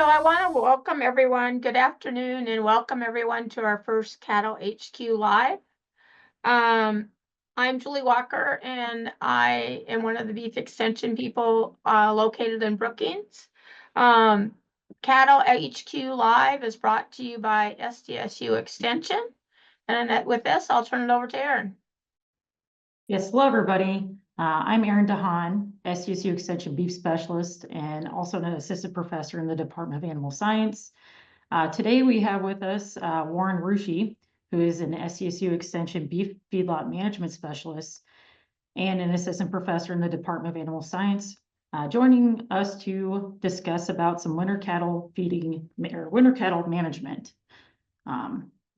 So I want to welcome everyone. Good afternoon, and welcome everyone to our first Cattle HQ Live. I'm Julie Walker, and I am one of the beef extension people located in Brookings. Cattle HQ Live is brought to you by SDSU Extension. And with this, I'll turn it over to Erin. Yes, hello, everybody. I'm Erin DeHaan, SDSU Extension Beef Specialist, and also an assistant professor in the Department of Animal Science. Today we have with us Warren Rusche, who is an SDSU Extension Beef Feedlot Management Specialist and an assistant professor in the Department of Animal Science, joining us to discuss about some winter cattle feeding or winter cattle management.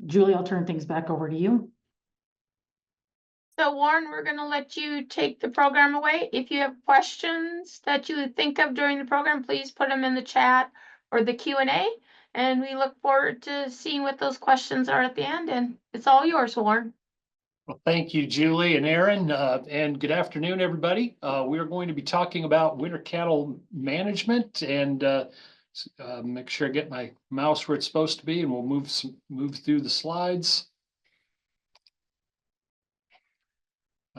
Julie, I'll turn things back over to you. So Warren, we're going to let you take the program away. If you have questions that you think of during the program, please put them in the chat or the Q&A. And we look forward to seeing what those questions are at the end. And it's all yours, Warren. Well, thank you, Julie and Erin, and good afternoon, everybody. We are going to be talking about winter cattle management, and make sure I get my mouse where it's supposed to be, and we'll move through the slides.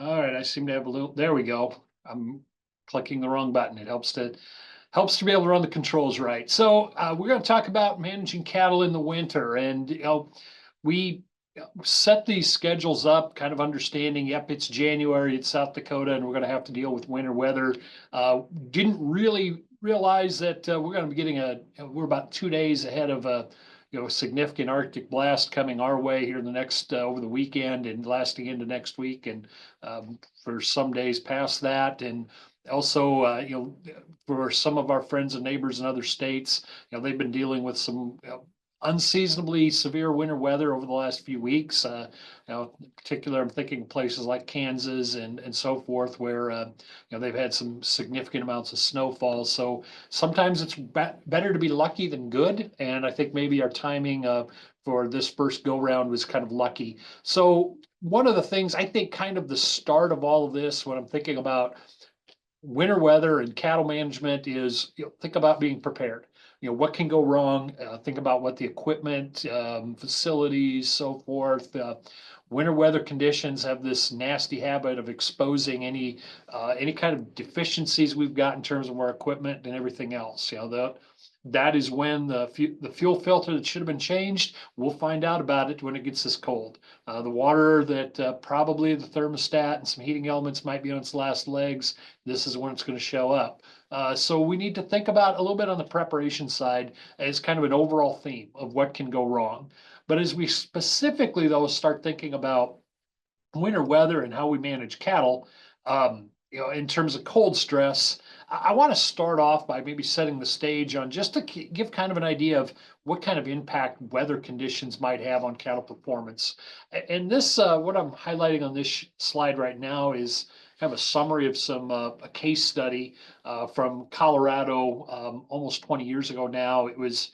All right, I seem to have a little, there we go. I'm clicking the wrong button. It helps to be able to run the controls right. So we're going to talk about managing cattle in the winter, and we set these schedules up kind of understanding, yep, it's January, it's South Dakota, and we're going to have to deal with winter weather. Didn't really realize that we're going to be getting we're about 2 days ahead of a significant Arctic blast coming our way here in the next over the weekend and lasting into next week, and for some days past that. And also, for some of our friends and neighbors in other states, they've been dealing with some unseasonably severe winter weather over the last few weeks. In particular, I'm thinking places like Kansas and so forth, where they've had some significant amounts of snowfall. So sometimes it's better to be lucky than good, and I think maybe our timing for this first go round was kind of lucky. So one of the things I think, kind of the start of all of this, when I'm thinking about winter weather and cattle management, is think about being prepared. What can go wrong? Think about what the equipment, facilities, so forth. Winter weather conditions have this nasty habit of exposing any kind of deficiencies we've got in terms of our equipment and everything else. That is when the fuel filter that should have been changed, we'll find out about it when it gets this cold. The water that probably the thermostat and some heating elements might be on its last legs, this is when it's going to show up. So we need to think about a little bit on the preparation side as kind of an overall theme of what can go wrong. But as we specifically, though, start thinking about winter weather and how we manage cattle, in terms of cold stress, I want to start off by maybe setting the stage on just to give kind of an idea of what kind of impact weather conditions might have on cattle performance. And this, what I'm highlighting on this slide right now, is kind of a summary of some a case study from Colorado almost 20 years ago now. It was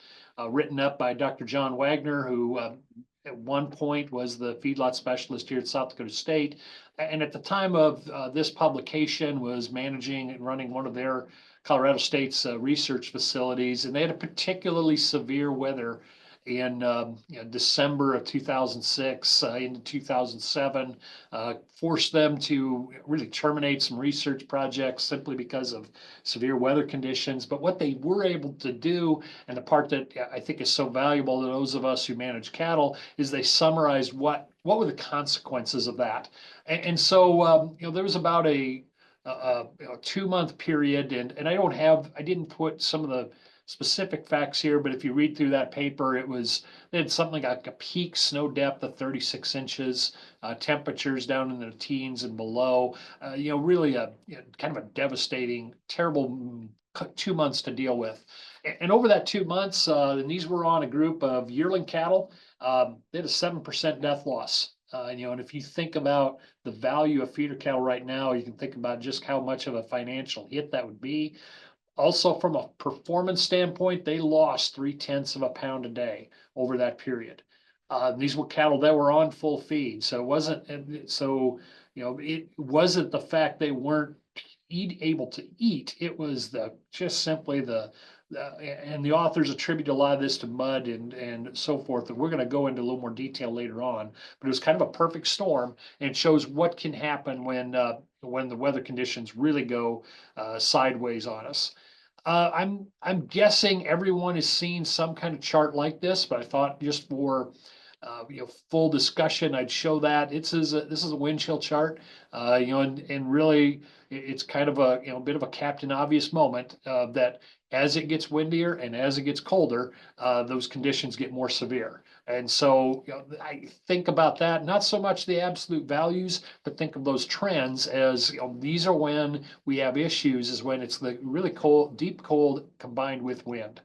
written up by Dr. John Wagner, who at one point was the feedlot specialist here at South Dakota State, and at the time of this publication was managing and running one of their Colorado State's research facilities, and they had a particularly severe weather in December of 2006 into 2007, forced them to really terminate some research projects simply because of severe weather conditions. But what they were able to do, and the part that I think is so valuable to those of us who manage cattle, is they summarized what were the consequences of that. And so there was about a 2-month period, and I didn't put some of the specific facts here, but if you read through that paper, they had something like a peak snow depth of 36 inches, temperatures down in the teens and below, really kind of a devastating, terrible 2 months to deal with. And over that 2 months, and these were on a group of yearling cattle, they had a 7% death loss. And if you think about the value of feeder cattle right now, you can think about just how much of a financial hit that would be. Also, from a performance standpoint, they lost 0.3 of a pound a day over that period. These were cattle that were on full feed, so it wasn't the fact they weren't able to eat. It was just simply the and the authors attribute a lot of this to mud and so forth, that we're gonna go into a little more detail later on. But it was kind of a perfect storm, and it shows what can happen when the weather conditions really go sideways on us. I'm guessing everyone has seen some kind of chart like this, but I thought just for full discussion, I'd show that. This is a wind chill chart, and really it's kind of a bit of a Captain Obvious moment that as it gets windier and as it gets colder, those conditions get more severe. And so I think about that, not so much the absolute values, but think of those trends as these are when we have issues, is when it's the really cold, deep cold combined with wind.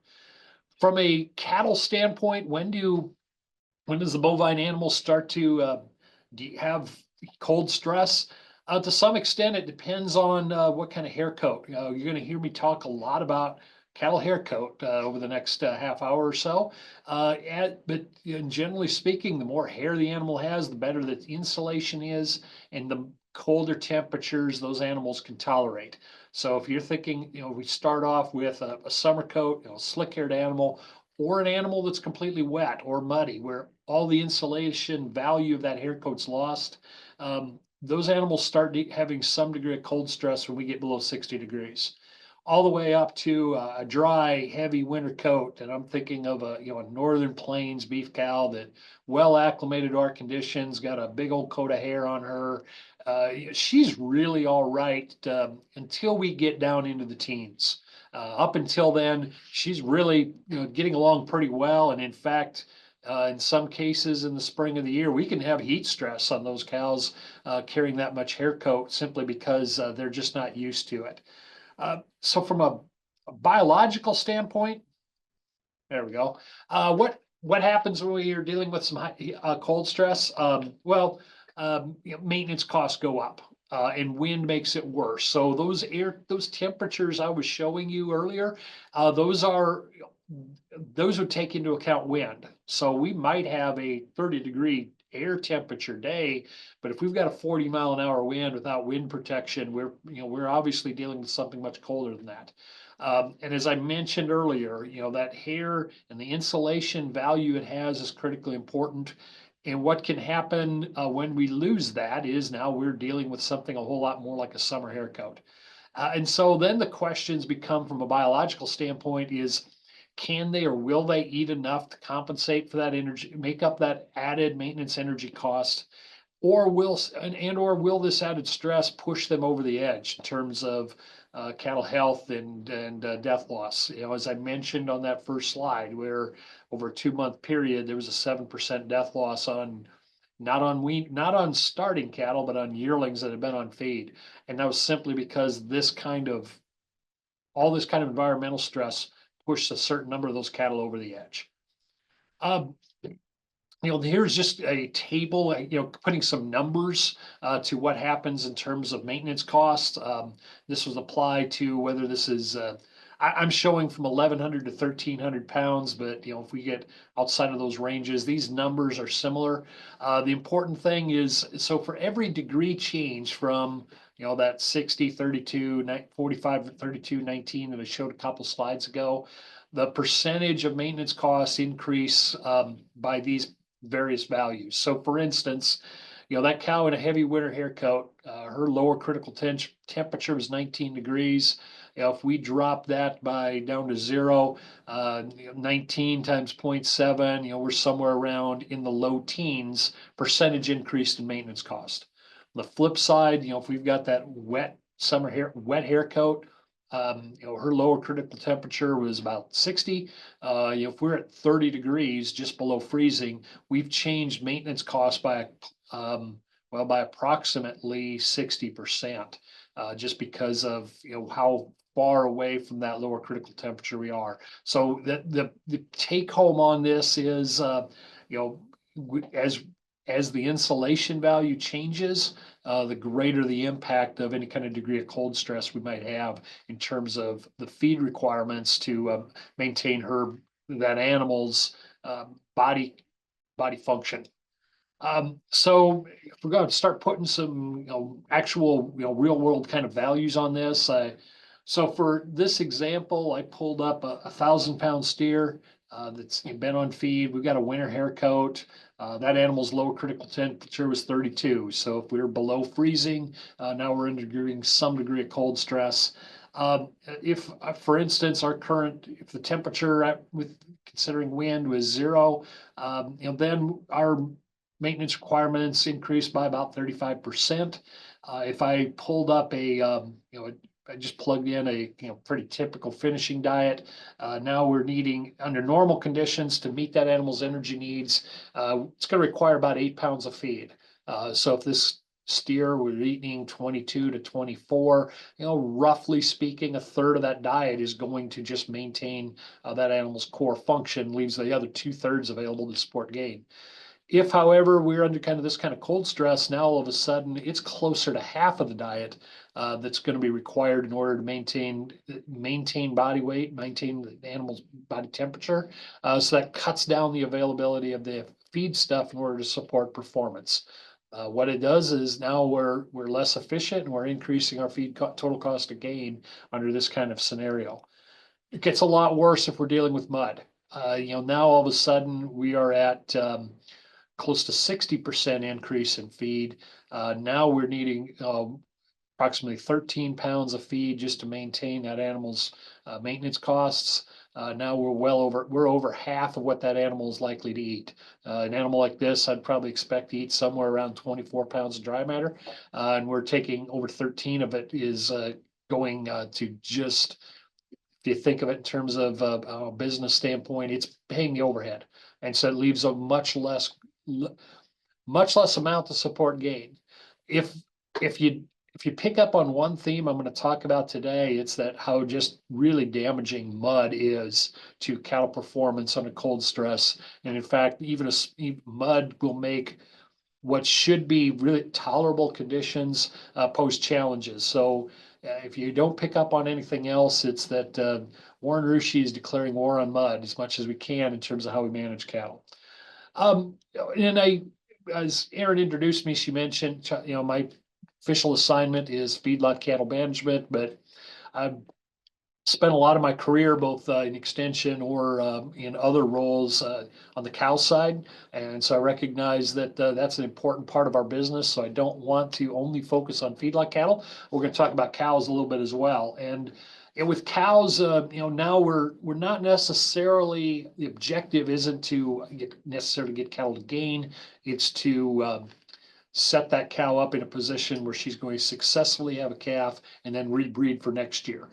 From a cattle standpoint, when does the bovine animal start to do you have cold stress? To some extent, it depends on what kind of hair coat. You're going to hear me talk a lot about cattle hair coat over the next half hour or so. But generally speaking, the more hair the animal has, the better the insulation is, and the colder temperatures those animals can tolerate. So if you're thinking, we start off with a summer coat, slick-haired animal, or an animal that's completely wet or muddy, where all the insulation value of that hair coat's lost, those animals start having some degree of cold stress when we get below 60 degrees. All the way up to a dry, heavy winter coat, and I'm thinking of a northern plains beef cow that well acclimated to our conditions, got a big old coat of hair on her. She's really all right until we get down into the teens. Up until then, she's really getting along pretty well, and in fact, in some cases in the spring of the year, we can have heat stress on those cows carrying that much hair coat simply because they're just not used to it. So from a biological standpoint, there we go. What happens when we are dealing with some cold stress? Maintenance costs go up. And wind makes it worse. So those temperatures I was showing you earlier, those would take into account wind. So we might have a 30-degree air temperature day, but if we've got a 40-mile-an-hour wind without wind protection, we're obviously dealing with something much colder than that. And as I mentioned earlier, that hair and the insulation value it has is critically important. And what can happen when we lose that is now we're dealing with something a whole lot more like a summer hair coat. And so then the questions become, from a biological standpoint, is can they or will they eat enough to compensate for that energy, make up that added maintenance energy cost? Or will this added stress push them over the edge in terms of cattle health and death loss? As I mentioned on that first slide, where over a 2-month period there was a 7% death loss on not on starting cattle, but on yearlings that had been on feed, and that was simply because all this kind of environmental stress pushed a certain number of those cattle over the edge. Here's just a table, putting some numbers to what happens in terms of maintenance costs. This was applied to whether this is, I'm showing from 1,100 to 1,300 pounds, but if we get outside of those ranges, these numbers are similar. The important thing is, so for every degree change from that 60, 32, 45, 32, 19 that I showed a couple slides ago, the percentage of maintenance costs increase by these various values. So for instance, that cow in a heavy winter hair coat, her lower critical temperature was 19 degrees. If we drop that down to 0, 19 times 0.7, we're somewhere around in the low teens percentage increase in maintenance cost. On the flip side, if we've got that wet hair coat, her lower critical temperature was about 60. If we're at 30 degrees, just below freezing, we've changed maintenance costs by approximately 60%, just because of how far away from that lower critical temperature we are. So the take home on this is, as the insulation value changes, the greater the impact of any kind of degree of cold stress we might have in terms of the feed requirements to maintain that animal's body function. So if we're going to start putting some actual real world kind of values on this, So for this example, I pulled up a 1,000-pound steer that's been on feed. We've got a winter hair coat. That animal's lower critical temperature was 32. So if we were below freezing, now we're entering some degree of cold stress. If, for instance, if the temperature with considering wind was 0, then our maintenance requirements increased by about 35%. If I pulled up I just plugged in a pretty typical finishing diet. Now we're needing, under normal conditions, to meet that animal's energy needs. It's going to require about 8 pounds of feed. So if this steer we're eating 22 to 24, roughly speaking, a third of that diet is going to just maintain that animal's core function, leaves the other 2/3 available to support gain. If, however, we're under this kind of cold stress, now all of a sudden it's closer to half of the diet that's going to be required in order to maintain body weight, maintain the animal's body temperature. So that cuts down the availability of the feed stuff in order to support performance. What it does is now we're less efficient and we're increasing our feed total cost of gain under this kind of scenario. It gets a lot worse if we're dealing with mud. Now all of a sudden we are at close to 60% increase in feed. Now we're needing approximately 13 pounds of feed just to maintain that animal's maintenance costs. Now we're over half of what that animal is likely to eat. An animal like this, I'd probably expect to eat somewhere around 24 pounds of dry matter, and we're taking over 13 of it is going to just. If you think of it in terms of a business standpoint, it's paying the overhead, and so it leaves a much less amount to support gain. If you pick up on one theme I'm going to talk about today, it's that how just really damaging mud is to cattle performance under cold stress. And in fact, even mud will make what should be really tolerable conditions pose challenges. So if you don't pick up on anything else, it's that Warren Rusche is declaring war on mud as much as we can in terms of how we manage cattle. And as Erin introduced me, she mentioned, my official assignment is feedlot cattle management, but I've spent a lot of my career, both in extension or in other roles on the cow side. And so I recognize that that's an important part of our business. So I don't want to only focus on feedlot cattle. We're going to talk about cows a little bit as well. And with cows, now we're not necessarily, the objective isn't to necessarily get cattle to gain. It's to set that cow up in a position where she's going to successfully have a calf and then rebreed for next year.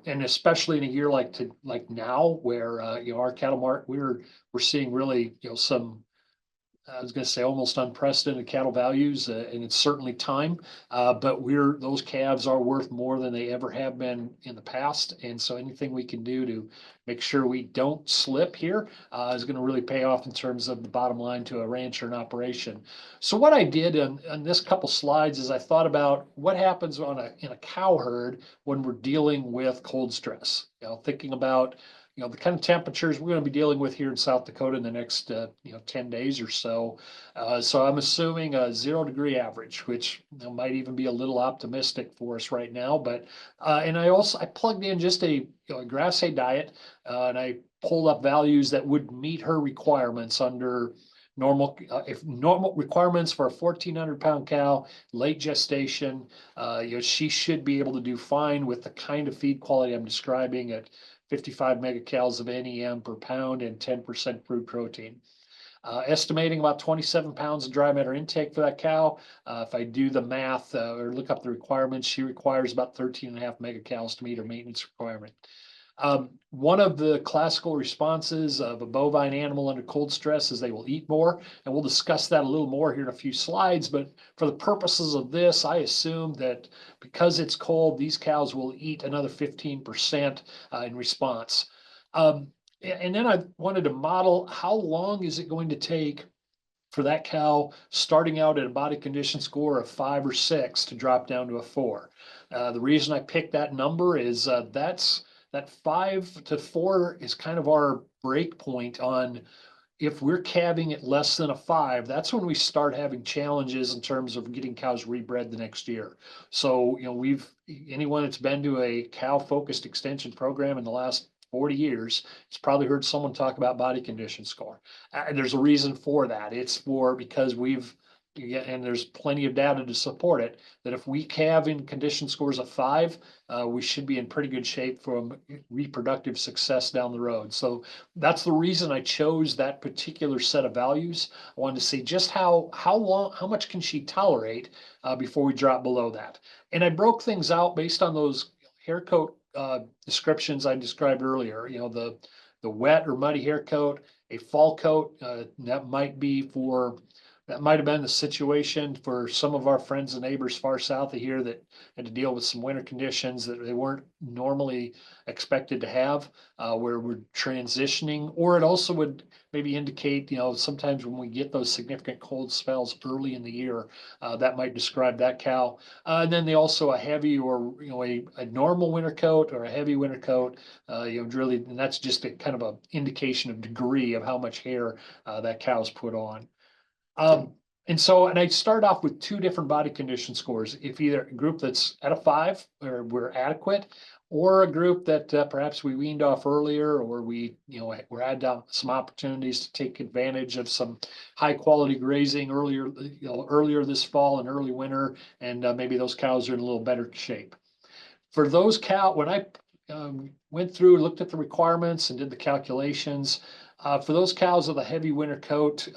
And especially in a year like now, where our cattle market, we're seeing really some, I was going to say, almost unprecedented cattle values, and it's certainly time. But those calves are worth more than they ever have been in the past, and so anything we can do to make sure we don't slip here is going to really pay off in terms of the bottom line to a ranch or an operation. So what I did on this couple slides is I thought about what happens in a cow herd when we're dealing with cold stress. Thinking about the kind of temperatures we're going to be dealing with here in South Dakota in the next 10 days or so. So I'm assuming a 0-degree average, which might even be a little optimistic for us right now. But and I plugged in just a grass hay diet, and I pulled up values that would meet her requirements under normal, if normal requirements for a 1,400-pound cow, late gestation. She should be able to do fine with the kind of feed quality I'm describing at 55 megacals of NEM per pound and 10% crude protein. Estimating about 27 pounds of dry matter intake for that cow. If I do the math or look up the requirements, she requires about 13.5 megacals to meet her maintenance requirement. One of the classical responses of a bovine animal under cold stress is they will eat more, and we'll discuss that a little more here in a few slides. But for the purposes of this, I assume that because it's cold, these cows will eat another 15% in response. And then I wanted to model how long is it going to take for that cow starting out at a body condition score of 5 or 6 to drop down to a 4. The reason I picked that number is that 5 to 4 is kind of our break point on if we're calving at less than a 5, that's when we start having challenges in terms of getting cows rebred the next year. So, anyone that's been to a cow-focused extension program in the last 40 years, it's probably heard someone talk about body condition score. And there's a reason for that. It's because and there's plenty of data to support it, that if we calve in condition scores of 5, we should be in pretty good shape from reproductive success down the road. So that's the reason I chose that particular set of values. I wanted to see just how much can she tolerate before we drop below that. And I broke things out based on those hair coat descriptions I described earlier. The wet or muddy hair coat, a fall coat, that might have been the situation for some of our friends and neighbors far south of here that had to deal with some winter conditions that they weren't normally expected to have, where we're transitioning. Or it also would maybe indicate, sometimes when we get those significant cold spells early in the year, that might describe that cow. And then they also a heavy or, a normal winter coat or a heavy winter coat, really, and that's just a kind of a indication of degree of how much hair that cow's put on. And I start off with 2 different body condition scores. If either a group that's at a 5 or we're adequate, or a group that perhaps we weaned off earlier, or we're had some opportunities to take advantage of some high quality grazing earlier this fall and early winter, and maybe those cows are in a little better shape. For those when I went through, looked at the requirements and did the calculations, for those cows with a heavy winter coat,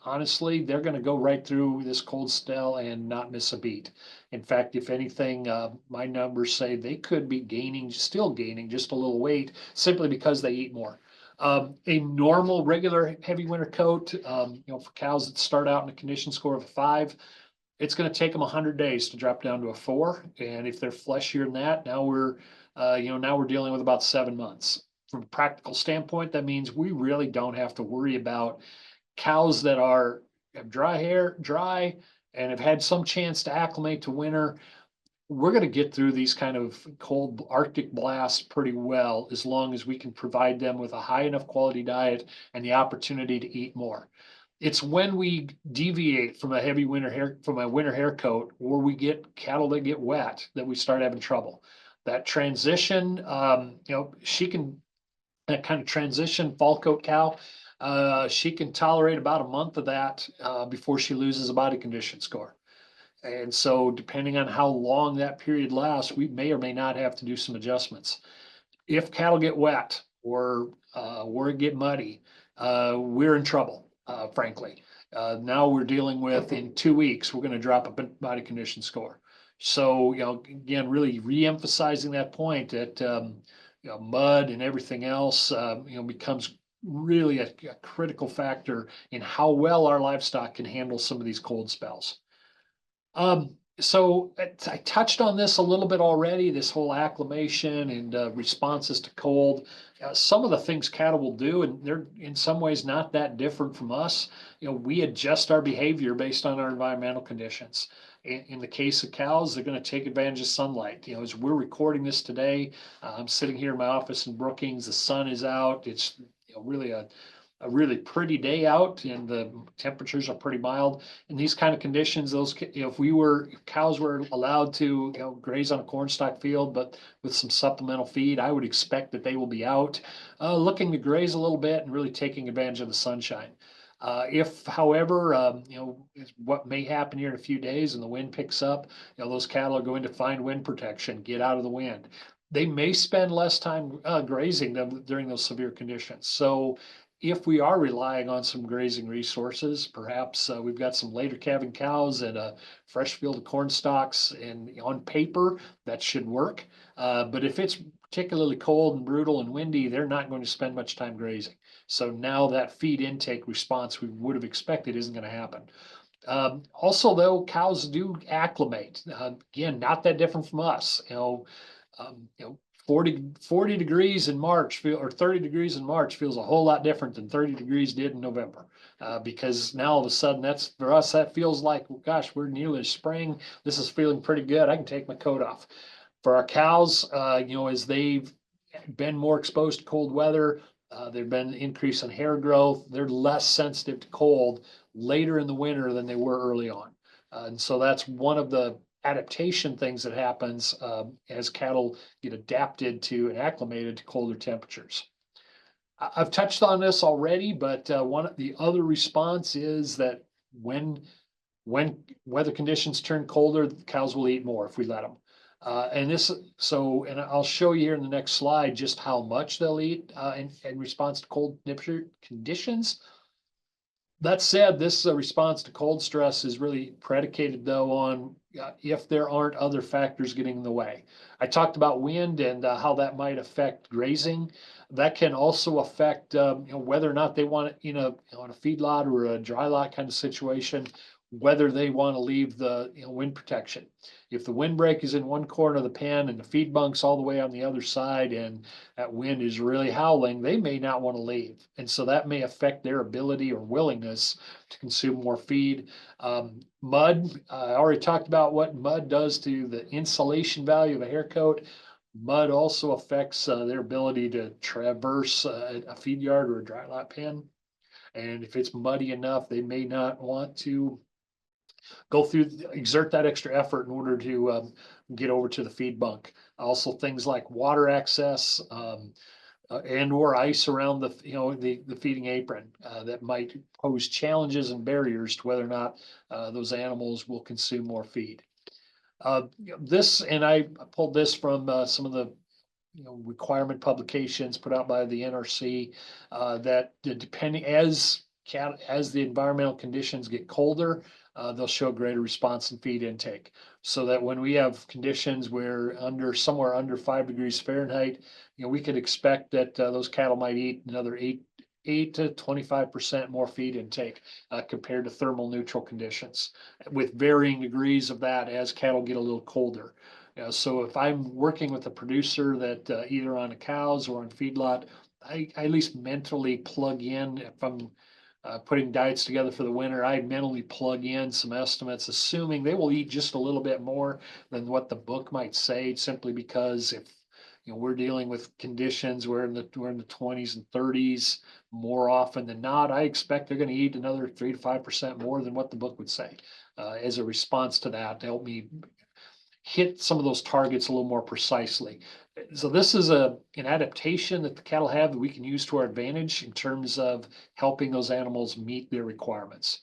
honestly, they're going to go right through this cold spell and not miss a beat. In fact, if anything, my numbers say they could be still gaining just a little weight simply because they eat more. A normal, regular heavy winter coat, for cows that start out in a condition score of a 5, it's going to take them 100 days to drop down to a 4. And if they're fleshier than that, now we're dealing with about 7 months. From a practical standpoint, that means we really don't have to worry about cows that have dry, and have had some chance to acclimate to winter. We're going to get through these kind of cold Arctic blasts pretty well, as long as we can provide them with a high enough quality diet and the opportunity to eat more. It's when we deviate from a winter hair coat, or we get cattle that get wet, that we start having trouble. That transition, that kind of transition fall coat cow, she can tolerate about a month of that before she loses a body condition score. And so depending on how long that period lasts, we may or may not have to do some adjustments. If cattle get wet or get muddy, we're in trouble, frankly. Now we're dealing with, in 2 weeks, we're going to drop a body condition score. So, again, really re-emphasizing that point that mud and everything else, becomes really a critical factor in how well our livestock can handle some of these cold spells. So I touched on this a little bit already, this whole acclimation and responses to cold. Some of the things cattle will do, and they're in some ways not that different from us. We adjust our behavior based on our environmental conditions. In the case of cows, they're going to take advantage of sunlight. As we're recording this today, I'm sitting here in my office in Brookings. The sun is out. It's really a really pretty day out, and the temperatures are pretty mild. In these kind of conditions, if cows were allowed to graze on a cornstalk field, but with some supplemental feed, I would expect that they will be out looking to graze a little bit and really taking advantage of the sunshine. If, however, what may happen here in a few days and the wind picks up, those cattle are going to find wind protection, get out of the wind. They may spend less time grazing during those severe conditions. So if we are relying on some grazing resources, perhaps we've got some later calving cows and a fresh field of corn stalks, and on paper that should work. But if it's particularly cold and brutal and windy, they're not going to spend much time grazing. So now that feed intake response we would have expected isn't going to happen. Also, though, cows do acclimate. Again, not that different from us. 40 degrees in March or 30 degrees in March feels a whole lot different than 30 degrees did in November. Because now all of a sudden for us, that feels like, well, gosh, we're nearly spring. This is feeling pretty good. I can take my coat off. For our cows, as they've been more exposed to cold weather, There've been increase in hair growth. They're less sensitive to cold later in the winter than they were early on. And so that's one of the adaptation things that happens as cattle get adapted to and acclimated to colder temperatures. I've touched on this already, but one of the other response is that when weather conditions turn colder, the cows will eat more if we let them. And I'll show you here in the next slide just how much they'll eat in response to cold temperature conditions. That said, this response to cold stress is really predicated though on if there aren't other factors getting in the way. I talked about wind and how that might affect grazing. That can also affect whether or not they want it in a feedlot or a dry lot kind of situation, whether they want to leave the wind protection. If the windbreak is in one corner of the pen and the feed bunk's all the way on the other side and that wind is really howling, they may not want to leave. And so that may affect their ability or willingness to consume more feed. Mud, I already talked about what mud does to the insulation value of a hair coat. Mud also affects their ability to traverse a feed yard or a dry lot pen. And if it's muddy enough, they may not want to exert that extra effort in order to get over to the feed bunk. Also, things like water access and or ice around the feeding apron that might pose challenges and barriers to whether or not those animals will consume more feed. And I pulled this from some of the requirement publications put out by the NRC that depending as the environmental conditions get colder, they'll show greater response in feed intake. So that when we have conditions where somewhere under 5 degrees Fahrenheit, we could expect that those cattle might eat another 8 to 25% more feed intake compared to thermal neutral conditions, with varying degrees of that as cattle get a little colder. So if I'm working with a producer that either on the cows or on feedlot, I at least mentally plug in if I'm putting diets together for the winter, I mentally plug in some estimates, assuming they will eat just a little bit more than what the book might say, simply because if we're dealing with conditions where we're in the 20s and 30s more often than not, I expect they're going to eat another 3 to 5% more than what the book would say as a response to that to help me hit some of those targets a little more precisely. So this is an adaptation that the cattle have that we can use to our advantage in terms of helping those animals meet their requirements.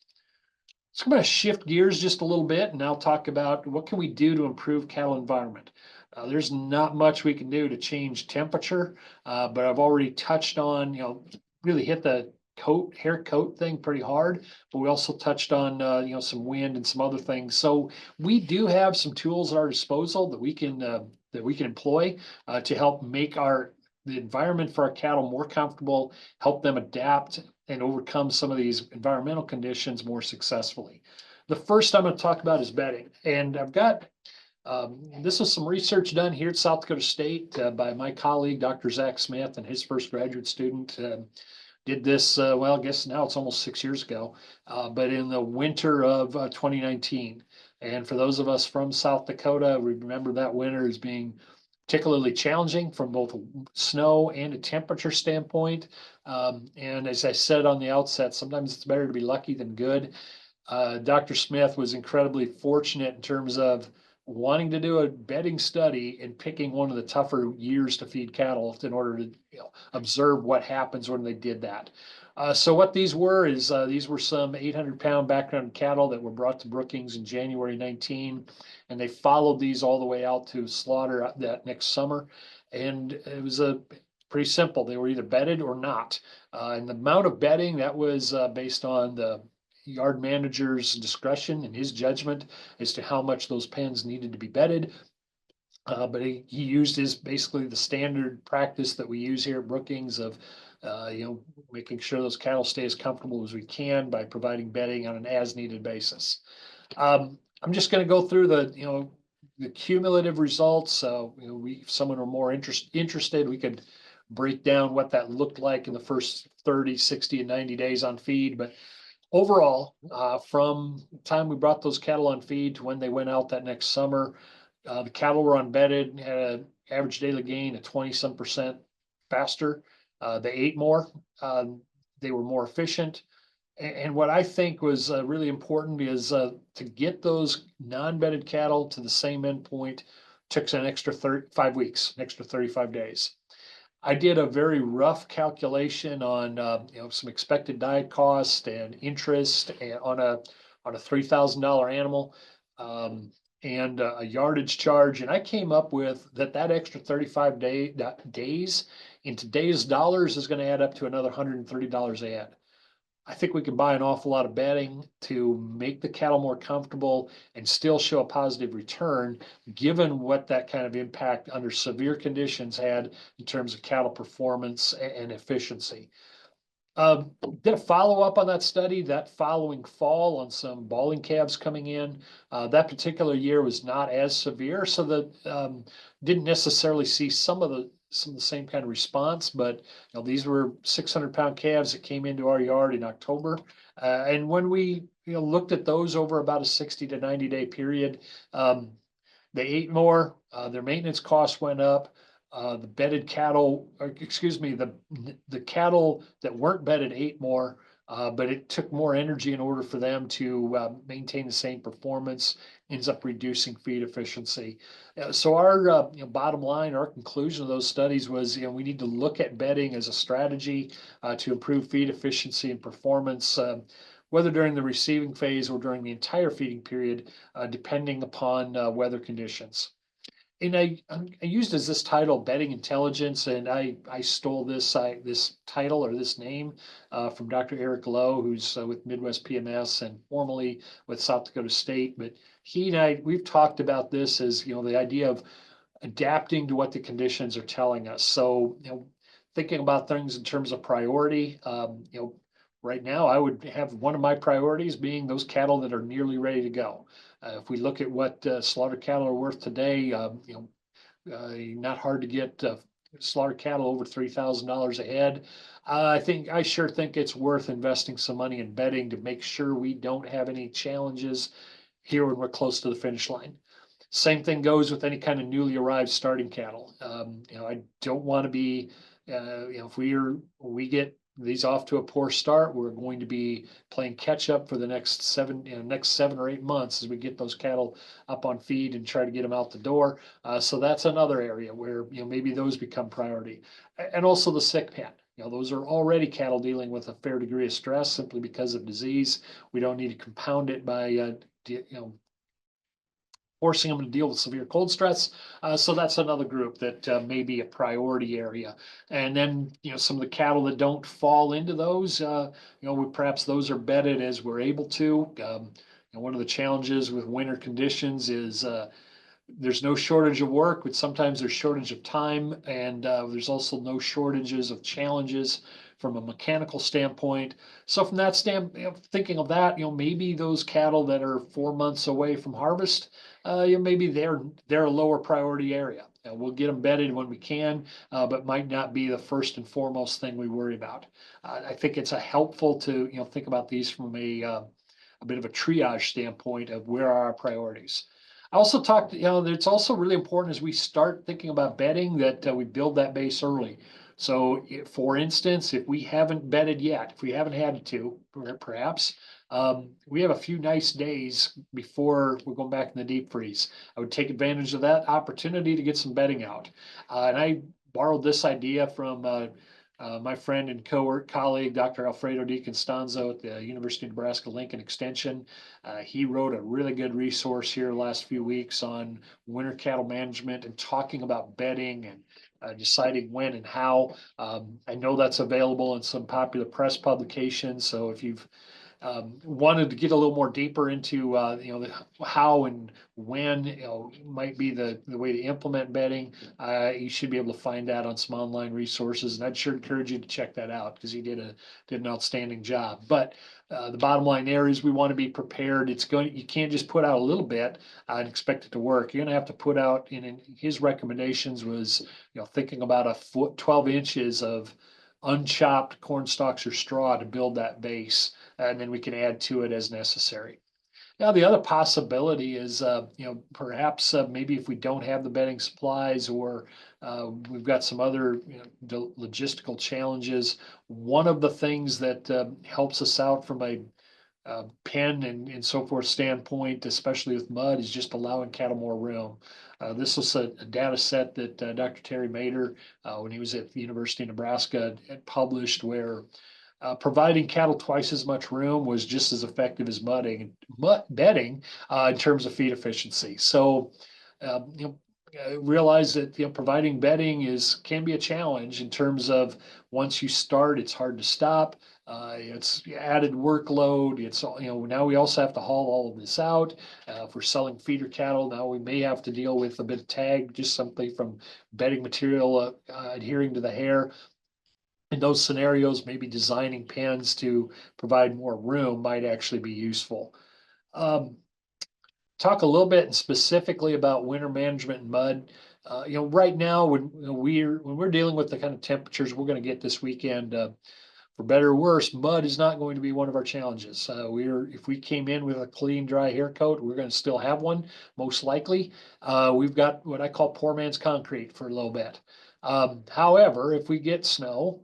So I'm going to shift gears just a little bit and now talk about what can we do to improve cattle environment. There's not much we can do to change temperature, but I've already touched on, really hit the hair coat thing pretty hard, but we also touched on, some wind and some other things. So we do have some tools at our disposal that we can employ to help make the environment for our cattle more comfortable, help them adapt and overcome some of these environmental conditions more successfully. The first I'm going to talk about is bedding, and I've got this is some research done here at South Dakota State by my colleague, Dr. Zach Smith, and his first graduate student. Did this, I guess now it's almost 6 years ago, but in the winter of 2019. And for those of us from South Dakota, we remember that winter as being particularly challenging from both a snow and a temperature standpoint. And as I said on the outset, sometimes it's better to be lucky than good. Dr. Smith was incredibly fortunate in terms of wanting to do a bedding study and picking one of the tougher years to feed cattle in order to observe what happens when they did that. So what these were some 800-pound background cattle that were brought to Brookings in January 19, and they followed these all the way out to slaughter that next summer. And it was pretty simple. They were either bedded or not. And the amount of bedding that was based on the yard manager's discretion and his judgment as to how much those pens needed to be bedded. But he used basically the standard practice that we use here at Brookings of, making sure those cattle stay as comfortable as we can by providing bedding on an as needed basis. I'm just going to go through the cumulative results. So, if someone are more interested, we could break down what that looked like in the first 30, 60, and 90 days on feed. But overall, from the time we brought those cattle on feed to when they went out that next summer, the cattle were unbedded, had an average daily gain of 20-some% faster They ate more, they were more efficient. And what I think was really important is to get those non-bedded cattle to the same endpoint took an extra 5 weeks, an extra 35 days. I did a very rough calculation on some expected diet cost and interest on a $3,000 animal, and a yardage charge, and I came up with that extra 35 days in today's dollars is going to add up to another $130 a head. I think we can buy an awful lot of bedding to make the cattle more comfortable and still show a positive return, given what that kind of impact under severe conditions had in terms of cattle performance and efficiency. Did a follow-up on that study that following fall on some balling calves coming in. That particular year was not as severe, so that didn't necessarily see some of the same kind of response, but these were 600-pound calves that came into our yard in October. And when we looked at those over about a 60 to 90-day period, they ate more, their maintenance costs went up. The bedded cattle, or excuse me, the cattle that weren't bedded ate more, but it took more energy in order for them to maintain the same performance, ends up reducing feed efficiency. So our bottom line, our conclusion of those studies was, we need to look at bedding as a strategy to improve feed efficiency and performance, whether during the receiving phase or during the entire feeding period, depending upon weather conditions. And I used as this title bedding intelligence, and I stole this title or this name from Dr. Eric Lowe, who's with Midwest PMS and formerly with South Dakota State. But he and we've talked about this as the idea of adapting to what the conditions are telling us. So thinking about things in terms of priority. Right now, I would have one of my priorities being those cattle that are nearly ready to go. If we look at what slaughter cattle are worth today, not hard to get slaughter cattle over $3,000 a head. I sure think it's worth investing some money in bedding to make sure we don't have any challenges here when we're close to the finish line. Same thing goes with any kind of newly arrived starting cattle. I don't want to be, if we get these off to a poor start, we're going to be playing catch up for the next 7 or 8 months as we get those cattle up on feed and try to get them out the door. So that's another area where maybe those become priority, and also the sick pen. Those are already cattle dealing with a fair degree of stress simply because of disease. We don't need to compound it by forcing them to deal with severe cold stress. So that's another group that may be a priority area. And then, some of the cattle that don't fall into those, perhaps those are bedded as we're able to. One of the challenges with winter conditions is there's no shortage of work, but sometimes there's shortage of time, and there's also no shortages of challenges from a mechanical standpoint. So from that standpoint, thinking of that, maybe those cattle that are 4 months away from harvest, maybe they're a lower priority area. We'll get them bedded when we can, but might not be the first and foremost thing we worry about. I think it's helpful to think about these from a bit of a triage standpoint of where are our priorities. I also talked, it's also really important as we start thinking about bedding that we build that base early. So for instance, if we haven't bedded yet, if we haven't had to, perhaps, we have a few nice days before we're going back in the deep freeze. I would take advantage of that opportunity to get some bedding out. And I borrowed this idea from my friend and colleague, Dr. Alfredo D. Constanzo at the University of Nebraska-Lincoln Extension. He wrote a really good resource here the last few weeks on winter cattle management and talking about bedding and deciding when and how. I know that's available in some popular press publications. So if you've wanted to get a little more deeper into how and when might be the way to implement bedding, you should be able to find that on some online resources, and I'd sure encourage you to check that out because he did an outstanding job. But the bottom line there is we want to be prepared. You can't just put out a little bit and expect it to work. You're going to have to put out, in his recommendations was thinking about a foot, 12 inches of unchopped corn stalks or straw to build that base, and then we can add to it as necessary. Yeah, the other possibility is, perhaps, maybe if we don't have the bedding supplies or, we've got some other, logistical challenges. One of the things that, helps us out from a, pen and so forth standpoint, especially with mud, is just allowing cattle more room. This was a data set that, Dr. Terry Mader, when he was at the University of Nebraska, had published where providing cattle twice as much room was just as effective as bedding in terms of feed efficiency. So, uh, you know, realize that providing bedding can be a challenge in terms of once you start, it's hard to stop. It's added workload. It's now we also have to haul all of this out. If we're selling feeder cattle, now we may have to deal with a bit of tag, just something from bedding material adhering to the hair. In those scenarios, maybe designing pens to provide more room might actually be useful. Um, Talk a little bit specifically about winter management and mud. Right now when we're dealing with the kind of temperatures we're going to get this weekend, for better or worse, mud is not going to be one of our challenges. If we came in with a clean, dry hair coat, we're going to still have one, most likely. We've got what I call poor man's concrete for a little bit. However, if we get snow,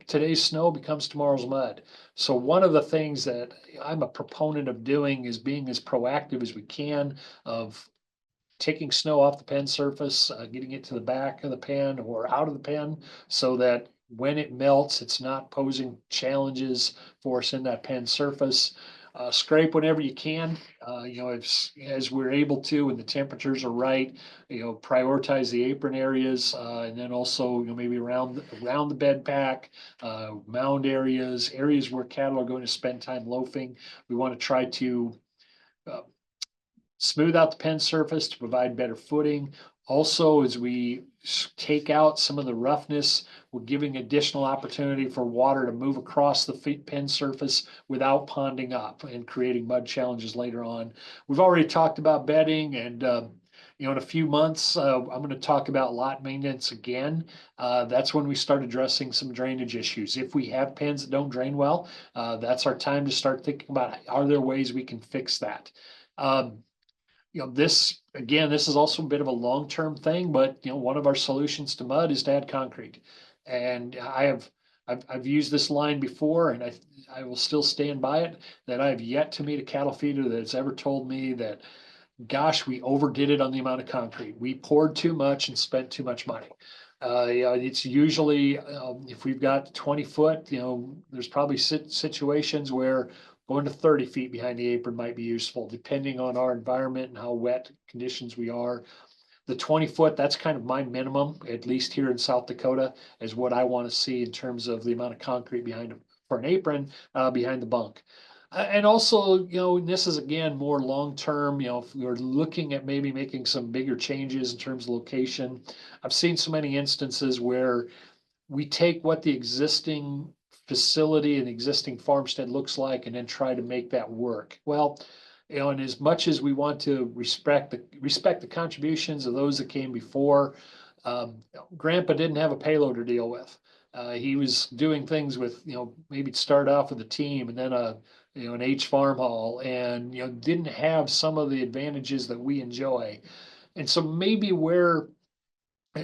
today's snow becomes tomorrow's mud. So one of the things that I'm a proponent of doing is being as proactive as we can of taking snow off the pen surface, getting it to the back of the pen or out of the pen so that when it melts, it's not posing challenges for us in that pen surface. Scrape whenever you can, as we're able to, and the temperatures are right, prioritize the apron areas, and then also, maybe around the bed pack, mound areas where cattle are going to spend time loafing. We want to try to, uh, smooth out the pen surface to provide better footing. Also, as we take out some of the roughness, we're giving additional opportunity for water to move across the pen surface without ponding up and creating mud challenges later on. We've already talked about bedding and, in a few months, I'm going to talk about lot maintenance again. That's when we start addressing some drainage issues. If we have pens that don't drain well, that's our time to start thinking about, are there ways we can fix that? Um, this is also a bit of a long-term thing, but one of our solutions to mud is to add concrete. And I've used this line before and I will still stand by it, that I have yet to meet a cattle feeder that's ever told me that, gosh, we overdid it on the amount of concrete. We poured too much and spent too much money. It's usually, if we've got 20 foot, there's probably situations where going to 30 feet behind the apron might be useful, depending on our environment and how wet conditions we are. The 20 foot, that's kind of my minimum, at least here in South Dakota, is what I want to see in terms of the amount of concrete for an apron, behind the bunk. And also, this is again more long-term, if we're looking at maybe making some bigger changes in terms of location. I've seen so many instances where we take what the existing facility and existing farmstead looks like and then try to make that work. Well, and as much as we want to respect the contributions of those that came before, Grandpa didn't have a payload to deal with. He was doing things with, maybe start off with a team and then an H farm haul and, didn't have some of the advantages that we enjoy. And so maybe where,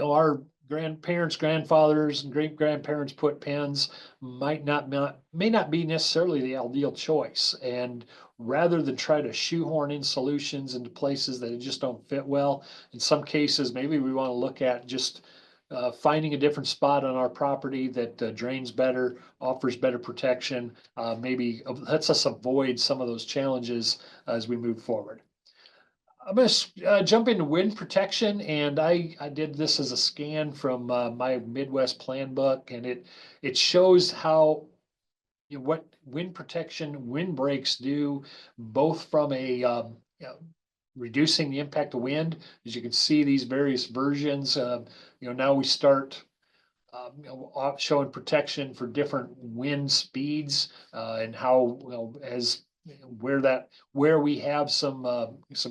our grandparents, grandfathers, and great grandparents put pens may not be necessarily the ideal choice. And rather than try to shoehorn in solutions into places that just don't fit well, in some cases, maybe we want to look at just finding a different spot on our property that drains better, offers better protection, maybe lets us avoid some of those challenges as we move forward. I'm gonna jump into wind protection, and I did this as a scan from my Midwest plan book, and it shows how, what wind protection, wind breaks do, both from a reducing the impact of wind. As you can see, these various versions. Now we start showing protection for different wind speeds, and how, as where we have some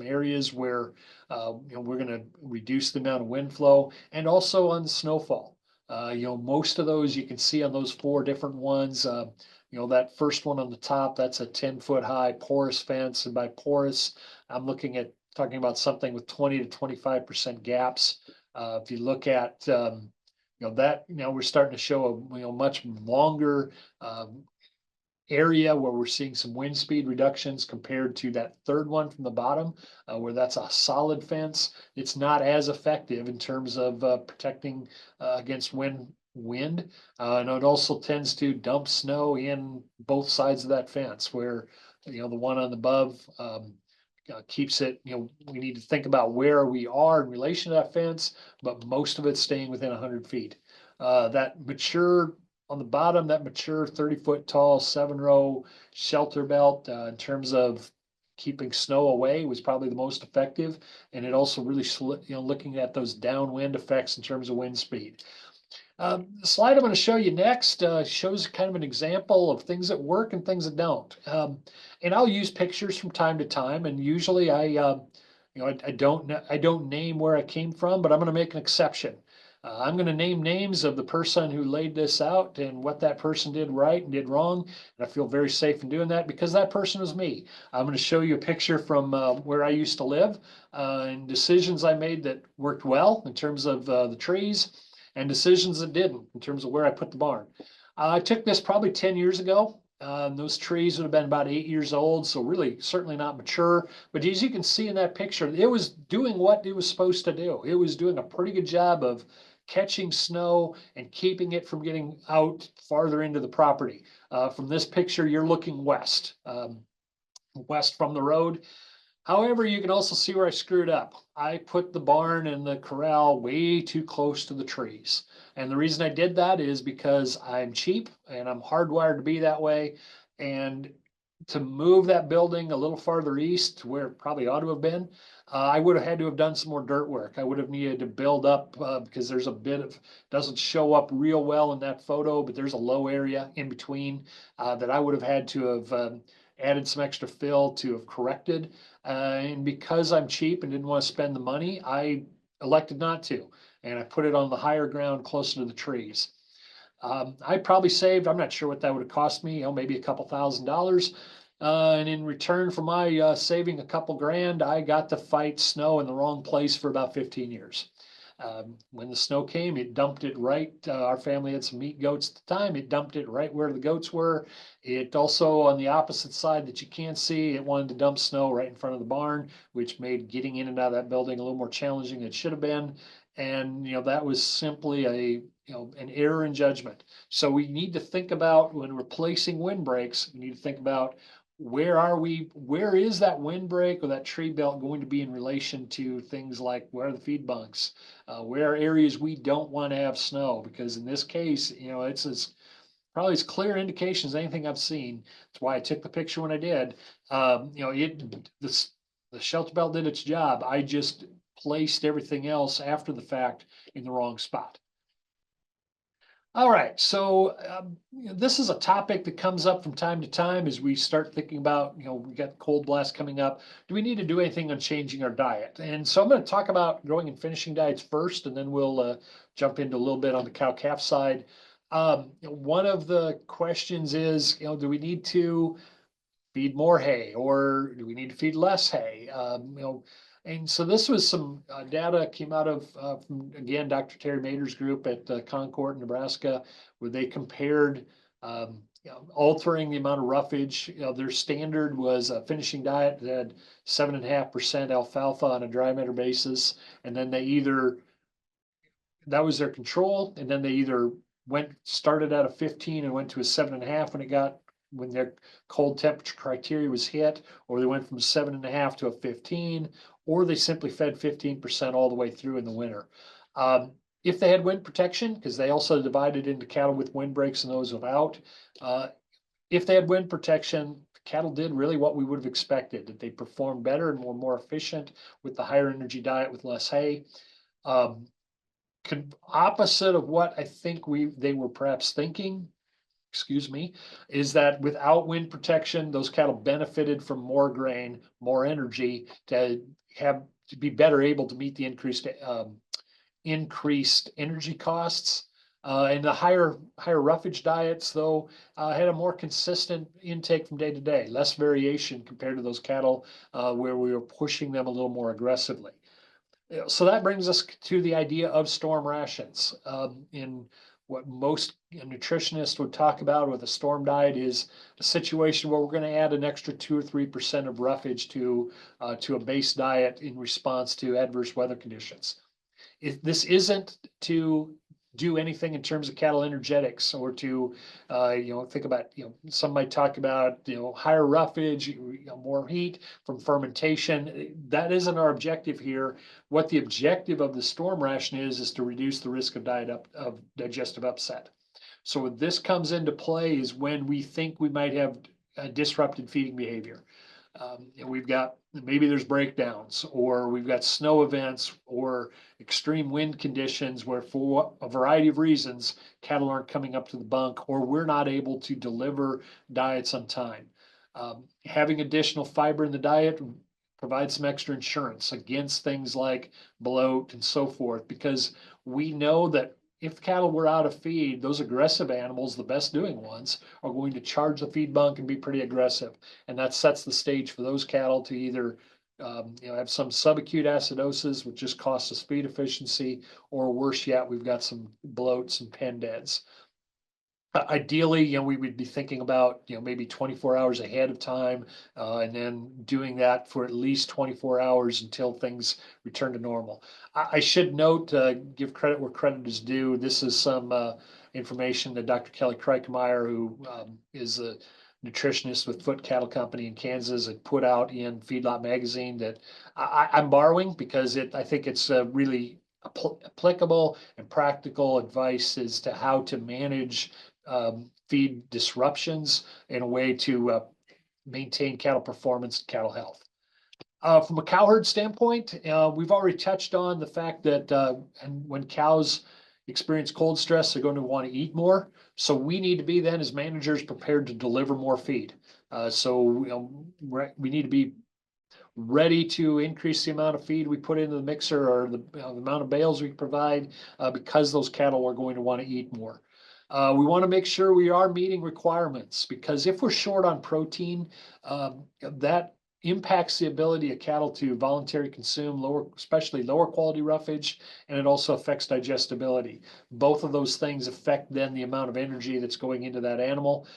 areas where we're going to reduce the amount of wind flow, and also on snowfall. Most of those you can see on those four different ones. You know, that first one on the top, that's a 10-foot high porous fence. And by porous, I'm talking about something with 20 to 25% gaps. If you look at, you know, that, you know, we're starting to show a, you know, much longer, area where we're seeing some wind speed reductions compared to that third one from the bottom, where that's a solid fence. It's not as effective in terms of protecting against wind. And it also tends to dump snow in both sides of that fence where, you know, the one on the above keeps it, you know, we need to think about where we are in relation to that fence, but most of it's staying within 100 feet. That mature on the bottom, that mature 30-foot tall 7-row shelter belt in terms of keeping snow away was probably the most effective. And it also really, you know, looking at those downwind effects in terms of wind speed. The slide I'm going to show you next shows kind of an example of things that work and things that don't. And I'll use pictures from time to time. And usually you know, I don't name where I came from, but I'm going to make an exception. I'm going to name names of the person who laid this out and what that person did right and did wrong. And I feel very safe in doing that because that person was me. I'm going to show you a picture from where I used to live and decisions I made that worked well in terms of the trees and decisions that didn't in terms of where I put the barn. I took this probably 10 years ago. Those trees would have been about 8 years old, so really certainly not mature. But as you can see in that picture, it was doing what it was supposed to do. It was doing a pretty good job of catching snow and keeping it from getting out farther into the property. From this picture, you're looking west, west from the road. However, you can also see where I screwed up. I put the barn and the corral way too close to the trees. And the reason I did that is because I'm cheap and I'm hardwired to be that way. And to move that building a little farther east to where it probably ought to have been, I would have had to have done some more dirt work. I would have needed to build up because there's a bit of, doesn't show up real well in that photo, but there's a low area in between that I would have had to have added some extra fill to have corrected. And because I'm cheap and didn't want to spend the money, I elected not to. And I put it on the higher ground closer to the trees. I probably saved, I'm not sure what that would have cost me, you know, maybe a couple $1,000s. And in return for my saving a couple grand, I got to fight snow in the wrong place for about 15 years. When the snow came, it dumped it right. Our family had some meat goats at the time. It dumped it right where the goats were. It also, on the opposite side that you can't see, it wanted to dump snow right in front of the barn, which made getting in and out of that building a little more challenging than it should have been. And, you know, that was simply an error in judgment. So we need to think about when replacing windbreaks, we need to think about where is that windbreak or that tree belt going to be in relation to things like where are the feed bunks, where are areas we don't want to have snow? Because in this case, you know, it's probably as clear indication as anything I've seen. That's why I took the picture when I did. You know, the shelter belt did its job. I just placed everything else after the fact in the wrong spot. All right, so this is a topic that comes up from time to time as we start thinking about, you know, we got cold blast coming up. Do we need to do anything on changing our diet? And so I'm going to talk about growing and finishing diets first, and then we'll jump into a little bit on the cow-calf side. One of the questions is, you know, do we need to feed more hay or do we need to feed less hay? You know, and so this was some data came out of, from, again, Dr. Terry Mader's group at Concord, Nebraska, where they compared you know, altering the amount of roughage. You know, their standard was a finishing diet that had 7.5% alfalfa on a dry matter basis, and then that was their control, and then they either started at a 15 and went to a 7.5 when their cold temperature criteria was hit, or they went from 7.5 to a 15, or they simply fed 15% all the way through in the winter. If they had wind protection, because they also divided into cattle with windbreaks and those without, if they had wind protection, cattle did really what we would have expected, that they performed better and were more efficient with the higher energy diet with less hay. Opposite of what I think they were perhaps thinking, excuse me, is that without wind protection, those cattle benefited from more grain, more energy to be better able to meet the increased energy costs. And the higher roughage diets, though, had a more consistent intake from day to day, less variation compared to those cattle where we were pushing them a little more aggressively. So that brings us to the idea of storm rations. In what most nutritionists would talk about with a storm diet is a situation where we're going to add an extra 2 or 3% of roughage to a base diet in response to adverse weather conditions. If this isn't to do anything in terms of cattle energetics or to, think about, some might talk about, higher roughage, more heat from fermentation. That isn't our objective here. What the objective of the storm ration is to reduce the risk of digestive upset. So when this comes into play is when we think we might have a disrupted feeding behavior. We've got, maybe there's breakdowns, or we've got snow events or extreme wind conditions where for a variety of reasons, cattle aren't coming up to the bunk, or we're not able to deliver diets on time. Having additional fiber in the diet provides some extra insurance against things like bloat and so forth, because we know that if cattle were out of feed, those aggressive animals, the best doing ones, are going to charge the feed bunk and be pretty aggressive. And that sets the stage for those cattle to either have some subacute acidosis, which just costs us feed efficiency, or worse yet, we've got some bloats and pen deads. Ideally, we would be thinking about, maybe 24 hours ahead of time, and then doing that for at least 24 hours until things return to normal. I should note, give credit where credit is due. This is some information that Dr. Kelly Kreikemeyer, who is a nutritionist with Foot Cattle Company in Kansas, had put out in Feedlot magazine that I'm borrowing because I think it's really applicable and practical advice as to how to manage feed disruptions in a way to maintain cattle performance and cattle health. From a cow herd standpoint, we've already touched on the fact that and when cows experience cold stress, they're going to want to eat more. So we need to be then as managers prepared to deliver more feed. We need to be ready to increase the amount of feed we put into the mixer or the amount of bales we provide because those cattle are going to want to eat more. We want to make sure we are meeting requirements, because if we're short on protein, that impacts the ability of cattle to voluntarily consume especially lower quality roughage, and it also affects digestibility. Both of those things affect then the amount of energy that's going into that animal.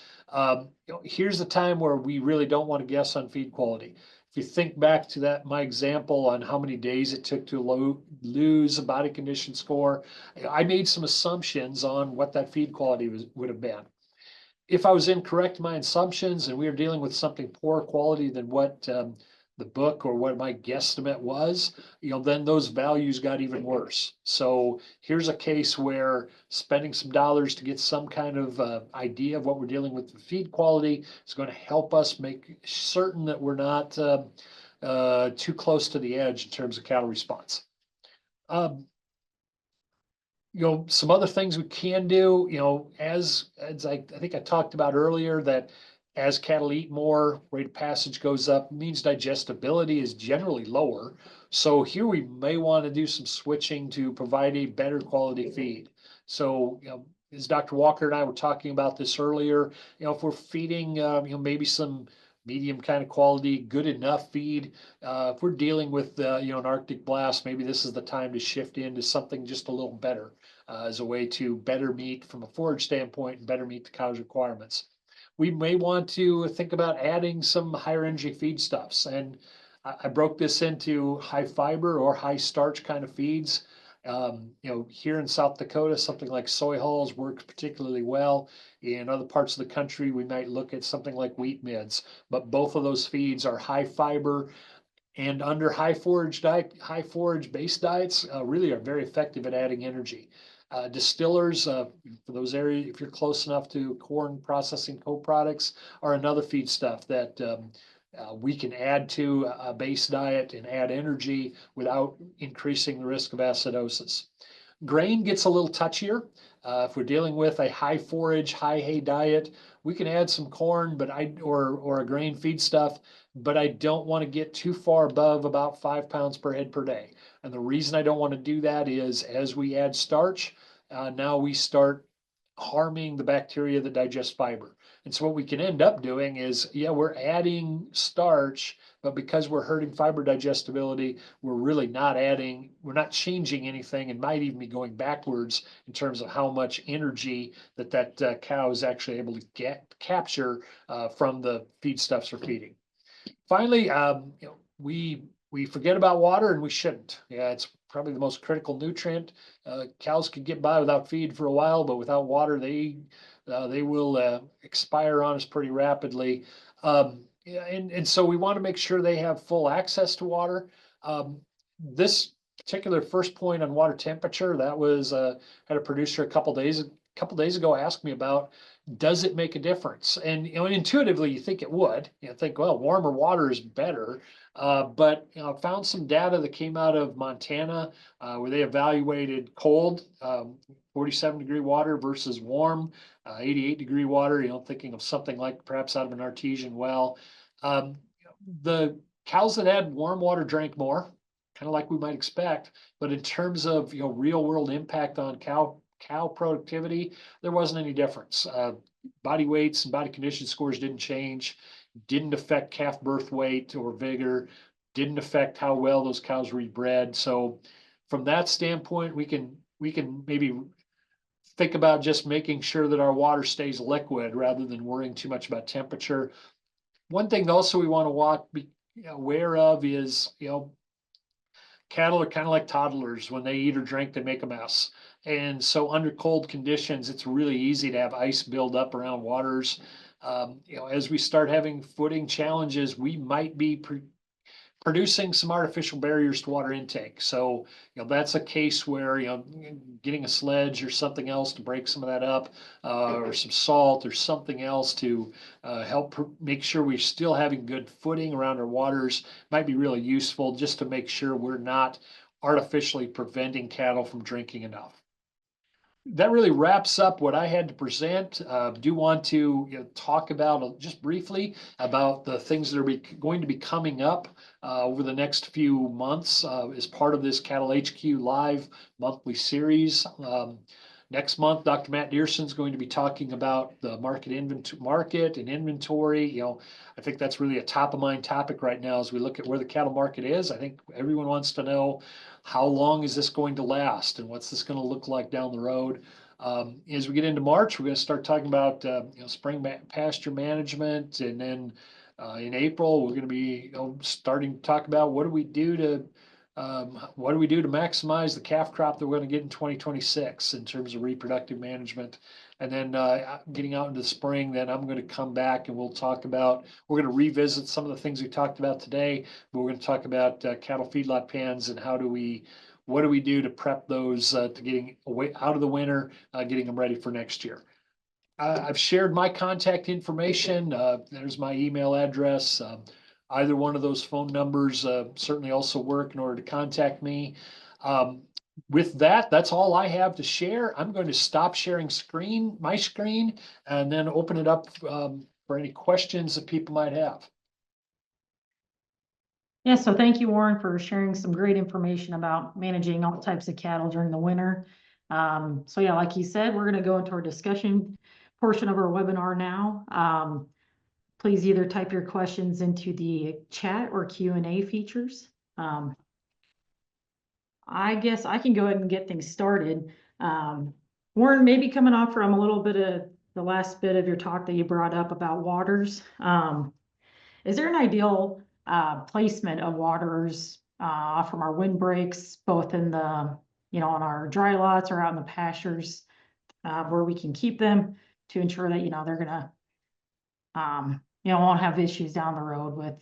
Here's the time where we really don't want to guess on feed quality. If you think back to my example on how many days it took to lose a body condition score, I made some assumptions on what that feed quality would have been. If I was incorrect in my assumptions and we were dealing with something poorer quality than what the book or what my guesstimate was, then those values got even worse. So here's a case where spending some dollars to get some kind of idea of what we're dealing with feed quality is going to help us make certain that we're not too close to the edge in terms of cattle response. Some other things we can do, as I think I talked about earlier, that as cattle eat more, rate of passage goes up, means digestibility is generally lower. So here we may want to do some switching to provide a better quality feed. So, as Dr. Walker and I were talking about this earlier, if we're feeding, maybe some medium kind of quality, good enough feed. If we're dealing with, an Arctic blast, maybe this is the time to shift into something just a little better as a way to better meet from a forage standpoint and better meet the cow's requirements. We may want to think about adding some higher energy feedstuffs. And I broke this into high fiber or high starch kind of feeds. Here in South Dakota, something like soy hulls works particularly well. In other parts of the country, we might look at something like wheat midds, but both of those feeds are high fiber and under high forage based diets really are very effective at adding energy. Distillers, for those areas, if you're close enough to corn processing co-products, are another feedstuff that we can add to a base diet and add energy without increasing the risk of acidosis. Grain gets a little touchier. If we're dealing with a high forage, high hay diet, we can add some corn, or a grain feedstuff, but I don't want to get too far above about 5 pounds per head per day. And the reason I don't want to do that is as we add starch, now we start harming the bacteria that digest fiber. And so what we can end up doing is, yeah, we're adding starch, but because we're hurting fiber digestibility, we're really not adding, we're not changing anything, and might even be going backwards in terms of how much energy that cow is actually able to capture from the feedstuffs we're feeding. Finally, we forget about water, and we shouldn't. Yeah, it's probably the most critical nutrient. Cows could get by without feed for a while, but without water, they will expire on us pretty rapidly. Yeah, and so we want to make sure they have full access to water. This particular first point on water temperature, that was had a producer a couple days ago ask me about, does it make a difference? And intuitively you think it would. You think, well, warmer water is better. But I found some data that came out of Montana where they evaluated cold, 47-degree water versus warm, 88-degree water. Thinking of something like perhaps out of an artesian well. The cows that had warm water drank more, kind of like we might expect. But in terms of real world impact on cow productivity, there wasn't any difference. Body weights and body condition scores didn't change, didn't affect calf birth weight or vigor, didn't affect how well those cows were bred. So from that standpoint, we can maybe think about just making sure that our water stays liquid rather than worrying too much about temperature. One thing also we want to be aware of is, cattle are kind of like toddlers. When they eat or drink, they make a mess. And so under cold conditions, it's really easy to have ice build up around waters. As we start having footing challenges, we might be producing some artificial barriers to water intake. So, that's a case where, getting a sledge or something else to break some of that up, or some salt or something else to help make sure we're still having good footing around our waters might be really useful, just to make sure we're not artificially preventing cattle from drinking enough. That really wraps up what I had to present. Do want to talk about just briefly about the things that are going to be coming up over the next few months as part of this Cattle HQ Live monthly series. Next month, Dr. Matt Dearson is going to be talking about the market and inventory. I think that's really a top of mind topic right now as we look at where the cattle market is. I think everyone wants to know, how long is this going to last, and what's this going to look like down the road? As we get into March, we're going to start talking about spring pasture management, and then in April we're going to be starting to talk about what do we do to maximize the calf crop that we're going to get in 2026 in terms of reproductive management. And then getting out into the spring, then I'm going to come back and we're going to revisit some of the things we talked about today, but we're going to talk about cattle feedlot pens and what do we do to prep those to getting away out of the winter, getting them ready for next year. I've shared my contact information. There's my email address. Either one of those phone numbers certainly also work in order to contact me. With that, that's all I have to share. I'm going to stop sharing my screen, and then open it up for any questions that people might have. Yeah, so thank you, Warren, for sharing some great information about managing all types of cattle during the winter. So yeah, like you said, we're going to go into our discussion portion of our webinar now. Please either type your questions into the chat or Q&A features. I guess I can go ahead and get things started. Warren, maybe coming off from a little bit of the last bit of your talk that you brought up about waters. Is there an ideal placement of waters from our windbreaks, both in the, on our dry lots or out in the pastures, where we can keep them to ensure that, they're gonna, won't have issues down the road with,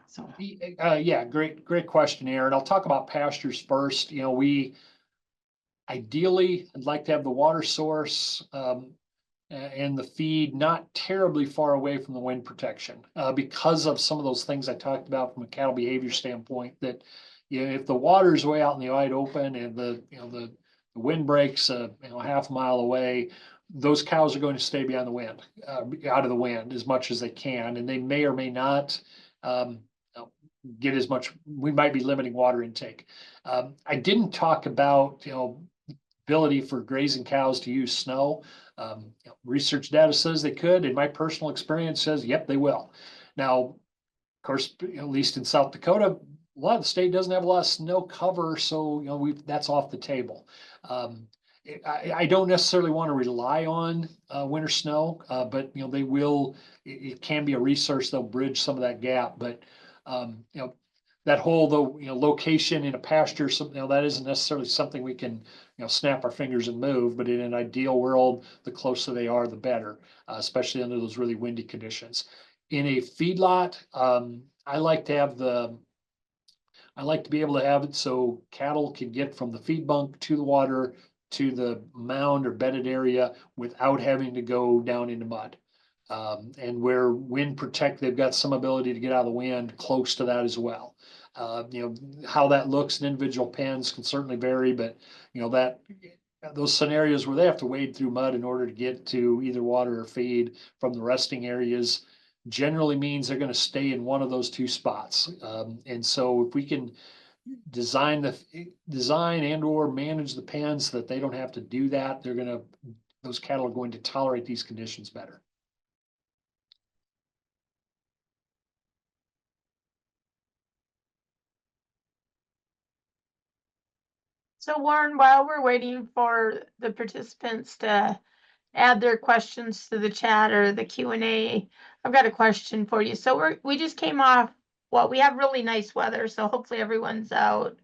so. Yeah, great question, Aaron. I'll talk about pastures first. We ideally, I'd like to have the water source and the feed not terribly far away from the wind protection, because of some of those things I talked about from a cattle behavior standpoint, that if the water is way out in the wide open and the wind breaks half a mile away, those cows are going to stay beyond the wind, out of the wind as much as they can, and they may or may not get as much. We might be limiting water intake. I didn't talk about ability for grazing cows to use snow. Research data says they could, and my personal experience says, yep, they will. Now, of course, at least in South Dakota, a lot of the state doesn't have a lot of snow cover, so that's off the table. I don't necessarily want to rely on winter snow, but they will. It can be a resource. They'll bridge some of that gap, but that whole location in a pasture, that isn't necessarily something we can snap our fingers and move. But in an ideal world, the closer they are, the better, especially under those really windy conditions. In a feedlot, I like to be able to have it so cattle can get from the feed bunk to the water to the mound or bedded area without having to go down into mud. And where wind protect, they've got some ability to get out of the wind close to that as well. How that looks in individual pens can certainly vary, but those scenarios where they have to wade through mud in order to get to either water or feed from the resting areas generally means they're going to stay in one of those two spots. And so if we can design and or manage the pens so that they don't have to do that, those cattle are going to tolerate these conditions better. So Warren, while we're waiting for the participants to add their questions to the chat or the Q&A, I've got a question for you. So we just came off, well, we have really nice weather, so hopefully everyone's out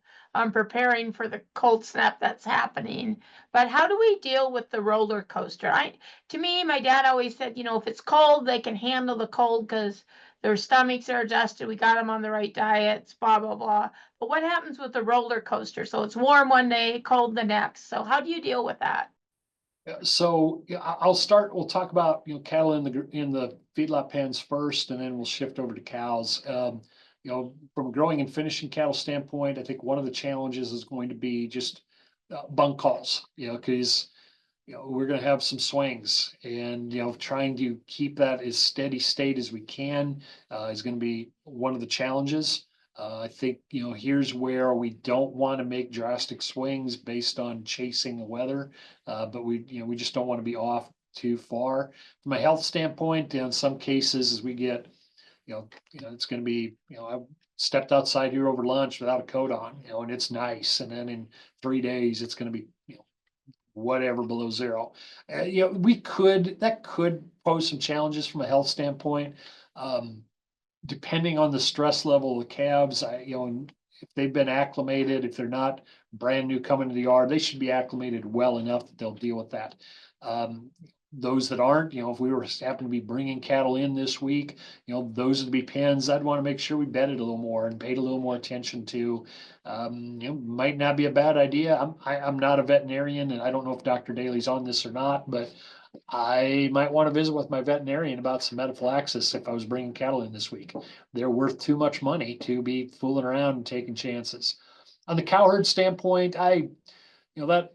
preparing for the cold snap that's happening. But how do we deal with the roller coaster? To me, my dad always said, if it's cold, they can handle the cold because their stomachs are adjusted. We got them on the right diets, blah, blah, blah. But what happens with the roller coaster? So it's warm one day, cold the next. So how do you deal with that? So I'll start. We'll talk about cattle in the feedlot pens first, and then we'll shift over to cows. From a growing and finishing cattle standpoint, I think one of the challenges is going to be just bunk calls. Because we're going to have some swings, and trying to keep that as steady state as we can is going to be one of the challenges. I think here's where we don't want to make drastic swings based on chasing the weather, but we just don't want to be off too far. From a health standpoint, in some cases, as we get, it's going to be, I stepped outside here over lunch without a coat on, and it's nice, and then in 3 days it's going to be, whatever below zero. That could pose some challenges from a health standpoint. Depending on the stress level of the calves, if they've been acclimated, if they're not brand new coming to the yard, they should be acclimated well enough that they'll deal with that. Those that aren't, if we were happen to be bringing cattle in this week, those would be pens I'd want to make sure we bedded a little more and paid a little more attention to. Might not be a bad idea. I'm not a veterinarian, and I don't know if Dr. Daly's on this or not, but I might want to visit with my veterinarian about some metaphylaxis if I was bringing cattle in this week. They're worth too much money to be fooling around and taking chances. On the cow herd standpoint, that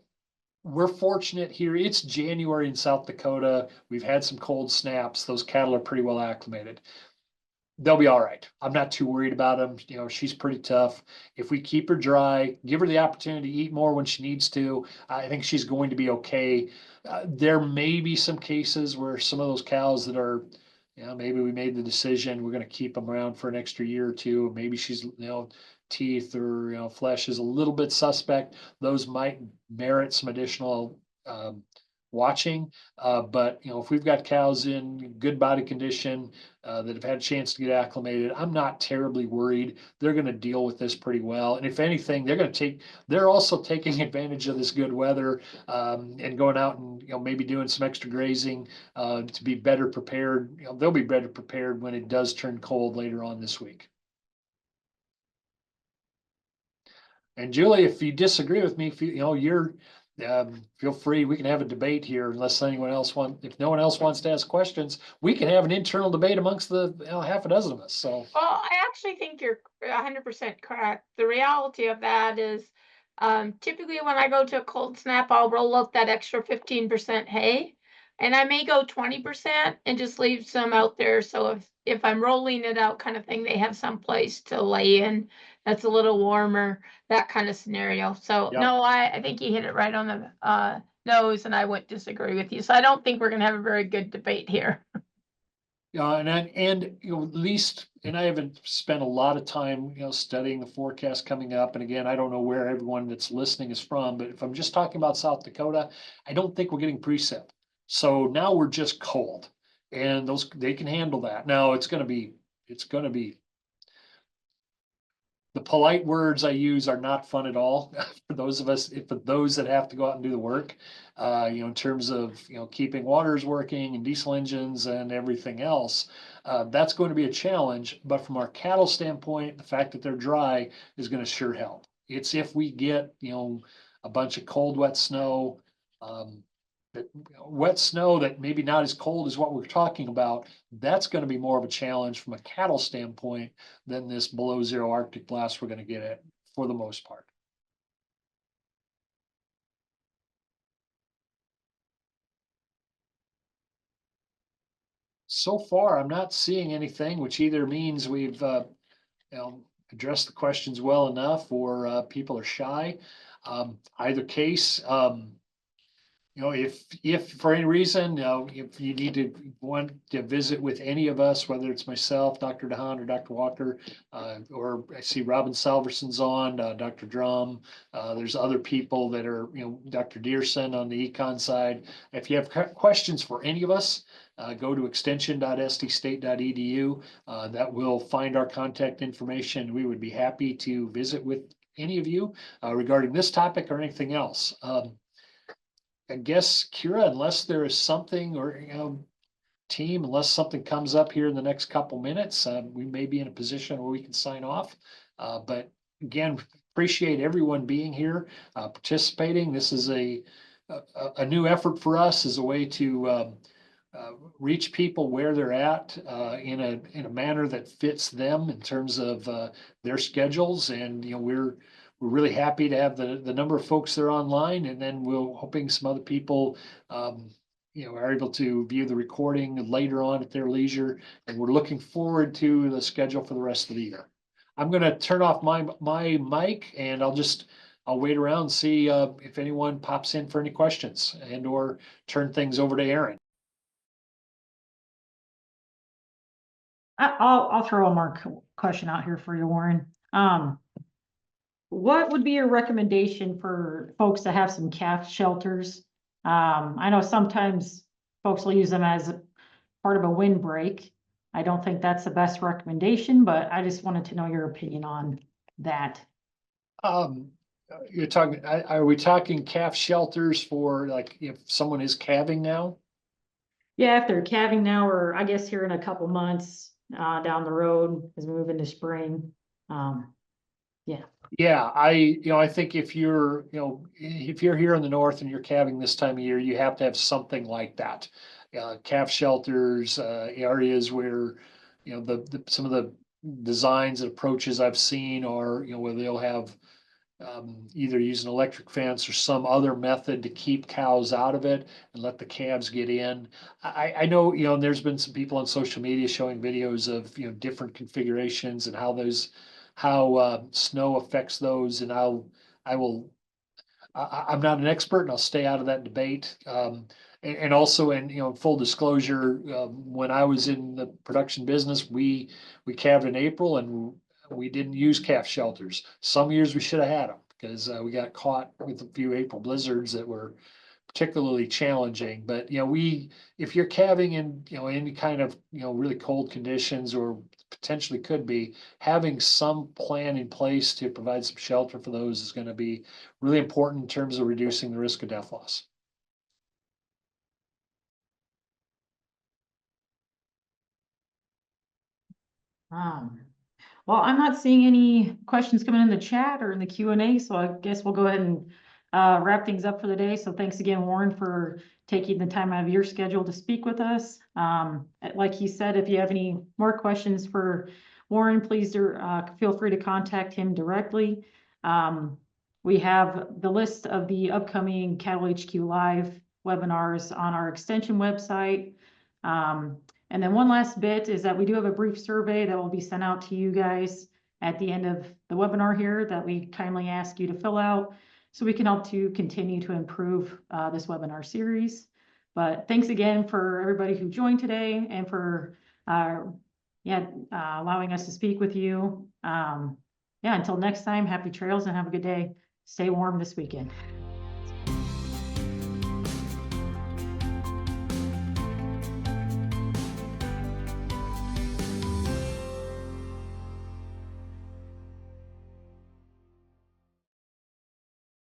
we're fortunate here. It's January in South Dakota. We've had some cold snaps. Those cattle are pretty well acclimated. They'll be all right. I'm not too worried about them. She's pretty tough. If we keep her dry, give her the opportunity to eat more when she needs to, I think she's going to be okay. There may be some cases where some of those cows that are, maybe we made the decision, we're going to keep them around for an extra year or two. Maybe she's, teeth or, flesh is a little bit suspect. Those might merit some additional, watching. But if we've got cows in good body condition that have had a chance to get acclimated, I'm not terribly worried. They're going to deal with this pretty well. And if anything, they're also taking advantage of this good weather and going out and maybe doing some extra grazing to be better prepared. They'll be better prepared when it does turn cold later on this week. And Julie, if you disagree with me, feel free. We can have a debate here unless if no one else wants to ask questions, we can have an internal debate amongst the half a dozen of us. So. Well, I actually think you're 100% correct. The reality of that is typically when I go to a cold snap, I'll roll up that extra 15% hay. And I may go 20% and just leave some out there, so if I'm rolling it out kind of thing, they have some place to lay in that's a little warmer, that kind of scenario. So, Yep. no, I think you hit it right on the, nose, and I wouldn't disagree with you. So I don't think we're gonna have a very good debate here. Yeah, and you know, at least, and I haven't spent a lot of time, studying the forecast coming up. And again, I don't know where everyone that's listening is from, but if I'm just talking about South Dakota, I don't think we're getting precip. So now we're just cold, and they can handle that. Now it's gonna be the polite words I use are not fun at all for those of us, for those that have to go out and do the work. In terms of, keeping waters working and diesel engines and everything else, that's going to be a challenge. But from our cattle standpoint, the fact that they're dry is going to sure help. It's if we get, a bunch of cold, wet snow, wet snow that maybe not as cold as what we're talking about, that's going to be more of a challenge from a cattle standpoint than this below zero Arctic blast we're going to get at for the most part. So far, I'm not seeing anything, which either means we've addressed the questions well enough, or people are shy. Either case, if for any reason, if you want to visit with any of us, whether it's myself, Dr. DeHaan, or Dr. Walker, or I see Robin Salverson's on, Dr. Drum, there's other people that are, Dr. Dearson on the econ side. If you have questions for any of us, go to extension.sdstate.edu. That will find our contact information. We would be happy to visit with any of you regarding this topic or anything else. I guess, Kira, unless there is something, or, team, unless something comes up here in the next couple minutes, we may be in a position where we can sign off. But again, appreciate everyone being here, participating. This is a new effort for us, as a way to reach people where they're at, in a manner that fits them in terms of their schedules. And we're really happy to have the number of folks that are online, and then we're hoping some other people are able to view the recording later on at their leisure. And we're looking forward to the schedule for the rest of the year. I'm going to turn off my mic, and I'll wait around and see if anyone pops in for any questions, and or turn things over to Aaron. I'll throw a more question out here for you, Warren. What would be your recommendation for folks that have some calf shelters? I know sometimes folks will use them as part of a windbreak. I don't think that's the best recommendation, but I just wanted to know your opinion on that. You're talking, are we talking calf shelters for, like, if someone is calving now? Yeah, if they're calving now, or I guess here in a couple months down the road as we move into spring. Yeah. Yeah, I think if you're here in the north and you're calving this time of year, you have to have something like that. Calf shelters, areas where, some of the designs and approaches I've seen are, where they'll have either use an electric fence or some other method to keep cows out of it and let the calves get in. I know, and there's been some people on social media showing videos of, different configurations and how snow affects those. And I'm not an expert, and I'll stay out of that debate. And also, in full disclosure, when I was in the production business, we calved in April, and we didn't use calf shelters. Some years we should have had them, because we got caught with a few April blizzards that were particularly challenging. But if you're calving in any kind of really cold conditions, or potentially could be, having some plan in place to provide some shelter for those is going to be really important in terms of reducing the risk of death loss. Well, I'm not seeing any questions coming in the chat or in the Q&A, so I guess we'll go ahead and wrap things up for the day. So thanks again, Warren, for taking the time out of your schedule to speak with us. Like he said, if you have any more questions for Warren, please feel free to contact him directly. We have the list of the upcoming Cattle HQ Live webinars on our extension website. And then one last bit is that we do have a brief survey that will be sent out to you guys at the end of the webinar here that we kindly ask you to fill out so we can help to continue to improve this webinar series. But thanks again for everybody who joined today and for allowing us to speak with you. Until next time, happy trails and have a good day. Stay warm this weekend.